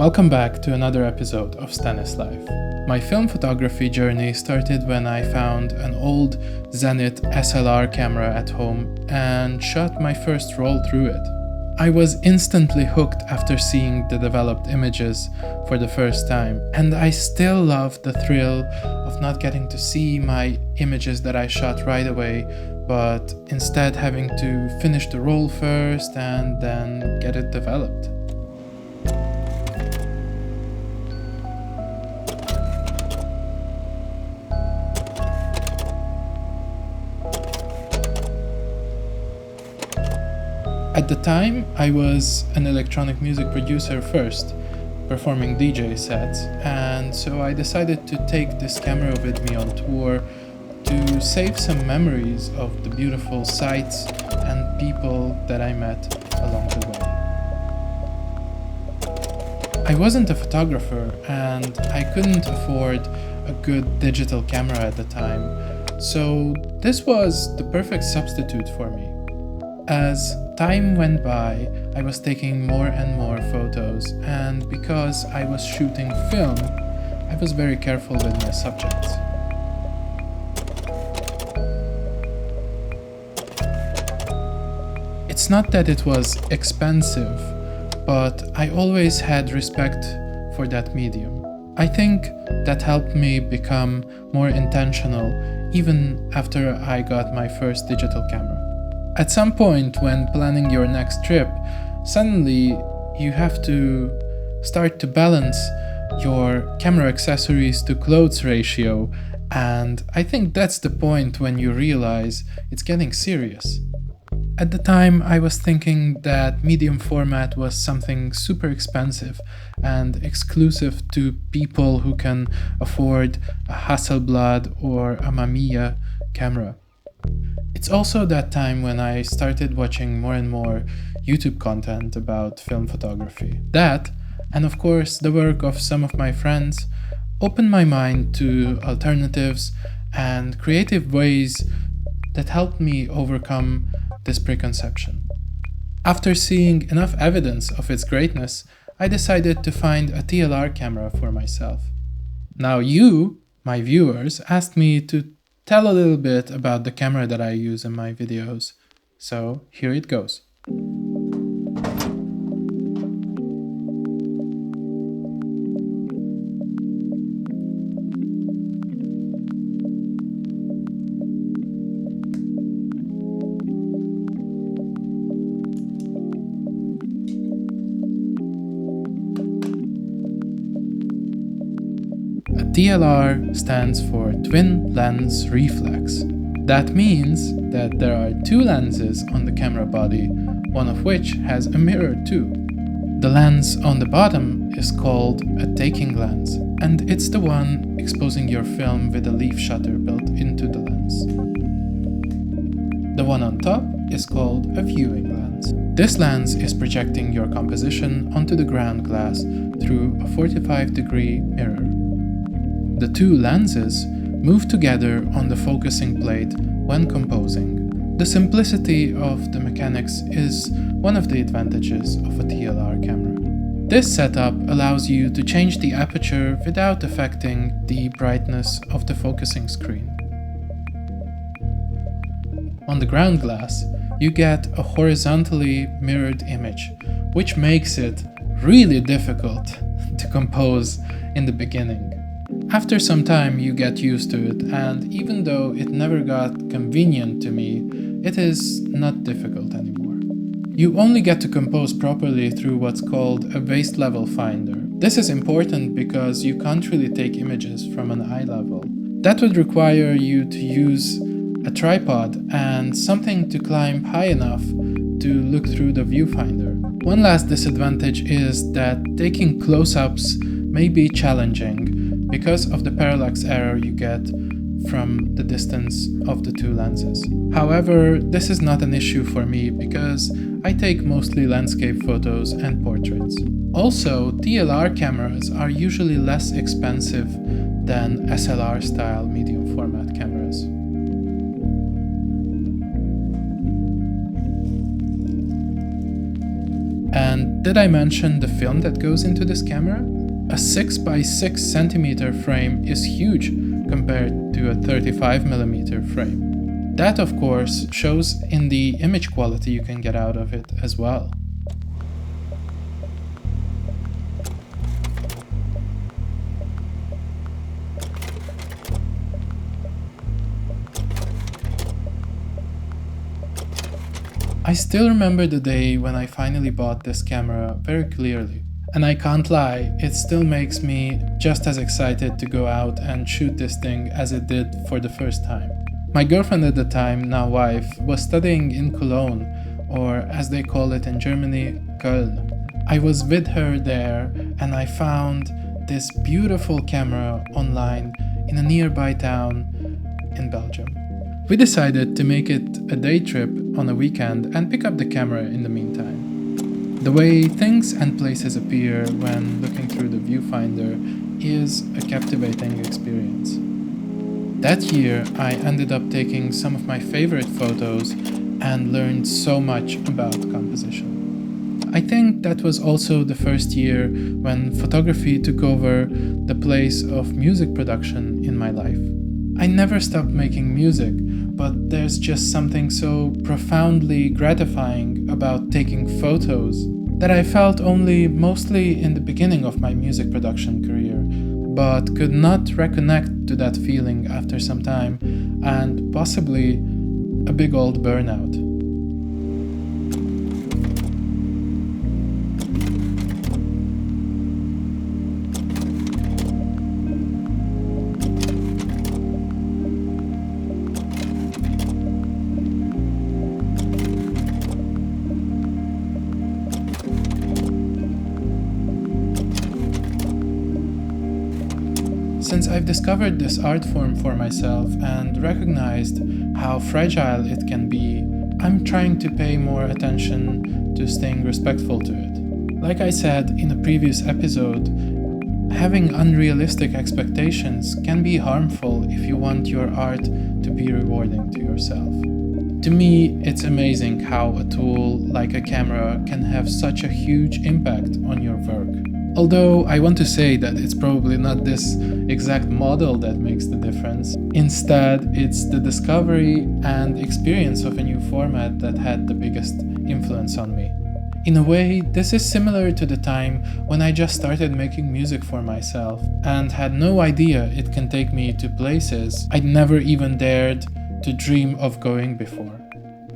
Welcome back to another episode of Stannis Life. My film photography journey started when I found an old Zenith SLR camera at home and shot my first roll through it. I was instantly hooked after seeing the developed images for the first time, and I still love the thrill of not getting to see my images that I shot right away, but instead having to finish the roll first and then get it developed. At the time, I was an electronic music producer first, performing DJ sets, and so I decided to take this camera with me on tour to save some memories of the beautiful sights and people that I met along the way. I wasn't a photographer and I couldn't afford a good digital camera at the time, so this was the perfect substitute for me. As time went by, I was taking more and more photos, and because I was shooting film, I was very careful with my subjects. It's not that it was expensive, but I always had respect for that medium. I think that helped me become more intentional even after I got my first digital camera. At some point when planning your next trip, suddenly you have to start to balance your camera accessories to clothes ratio, and I think that's the point when you realize it's getting serious. At the time, I was thinking that medium format was something super expensive and exclusive to people who can afford a Hasselblad or a Mamiya camera. It's also that time when I started watching more and more YouTube content about film photography. That, and of course the work of some of my friends, opened my mind to alternatives and creative ways that helped me overcome this preconception. After seeing enough evidence of its greatness, I decided to find a TLR camera for myself. Now you, my viewers, asked me to tell a little bit about the camera that I use in my videos, so here it goes. A TLR stands for Twin Lens Reflex. That means that there are two lenses on the camera body, one of which has a mirror too. The lens on the bottom is called a taking lens, and it's the one exposing your film with a leaf shutter built into the lens. The one on top is called a viewing lens. This lens is projecting your composition onto the ground glass through a 45-degree mirror. The two lenses move together on the focusing plate when composing. The simplicity of the mechanics is one of the advantages of a TLR camera. This setup allows you to change the aperture without affecting the brightness of the focusing screen. On the ground glass, you get a horizontally mirrored image, which makes it really difficult to compose in the beginning. After some time you get used to it, and even though it never got convenient to me, it is not difficult anymore. You only get to compose properly through what's called a waist level finder. This is important because you can't really take images from an eye level. That would require you to use a tripod and something to climb high enough to look through the viewfinder. One last disadvantage is that taking close-ups may be challenging because of the parallax error you get from the distance of the two lenses. However, this is not an issue for me because I take mostly landscape photos and portraits. Also, TLR cameras are usually less expensive than SLR-style medium format cameras. And Did I mention the film that goes into this camera? A 6 by 6 centimeter frame is huge compared to a 35mm frame. That, of course, shows in the image quality you can get out of it as well. I still remember the day when I finally bought this camera very clearly. And I can't lie, it still makes me just as excited to go out and shoot this thing as it did for the first time. My girlfriend at the time, now wife, was studying in Cologne, or as they call it in Germany, Köln. I was with her there and I found this beautiful camera online in a nearby town in Belgium. We decided to make it a day trip on a weekend and pick up the camera in the meantime. The way things and places appear when looking through the viewfinder is a captivating experience. That year, I ended up taking some of my favorite photos and learned so much about composition. I think that was also the first year when photography took over the place of music production in my life. I never stopped making music, but there's just something so profoundly gratifying about taking photos that I felt only mostly in the beginning of my music production career, but could not reconnect to that feeling after some time and possibly a big old burnout. Since I've discovered this art form for myself and recognized how fragile it can be, I'm trying to pay more attention to staying respectful to it. Like I said in a previous episode, having unrealistic expectations can be harmful if you want your art to be rewarding to yourself. To me, it's amazing how a tool like a camera can have such a huge impact on your work. Although I want to say that it's probably not this exact model that makes the difference. Instead, it's the discovery and experience of a new format that had the biggest influence on me. In a way, this is similar to the time when I just started making music for myself and had no idea it can take me to places I'd never even dared to dream of going before.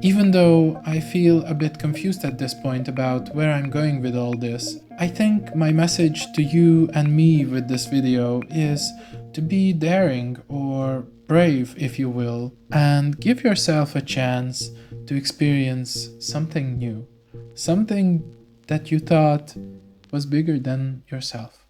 Even though I feel a bit confused at this point about where I'm going with all this, I think my message to you and me with this video is to be daring or brave, if you will, and give yourself a chance to experience something new, something that you thought was bigger than yourself.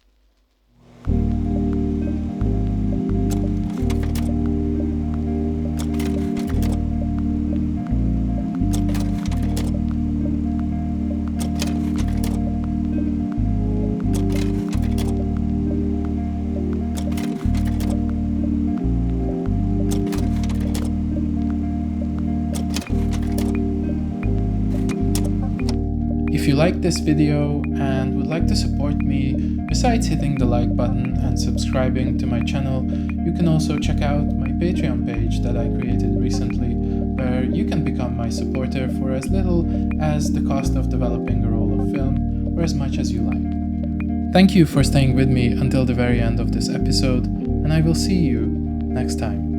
If you liked this video and would like to support me, besides hitting the like button and subscribing to my channel, you can also check out my Patreon page that I created recently, where you can become my supporter for as little as the cost of developing a roll of film, or as much as you like. Thank you for staying with me until the very end of this episode, and I will see you next time.